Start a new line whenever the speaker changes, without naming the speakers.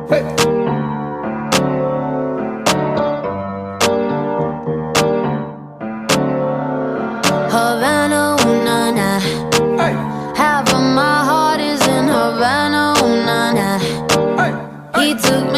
Hey.
Havana, ooh, nah, nah.
Hey.
Half of my heart is in Havana, ooh, nah, nah.
Hey.
He took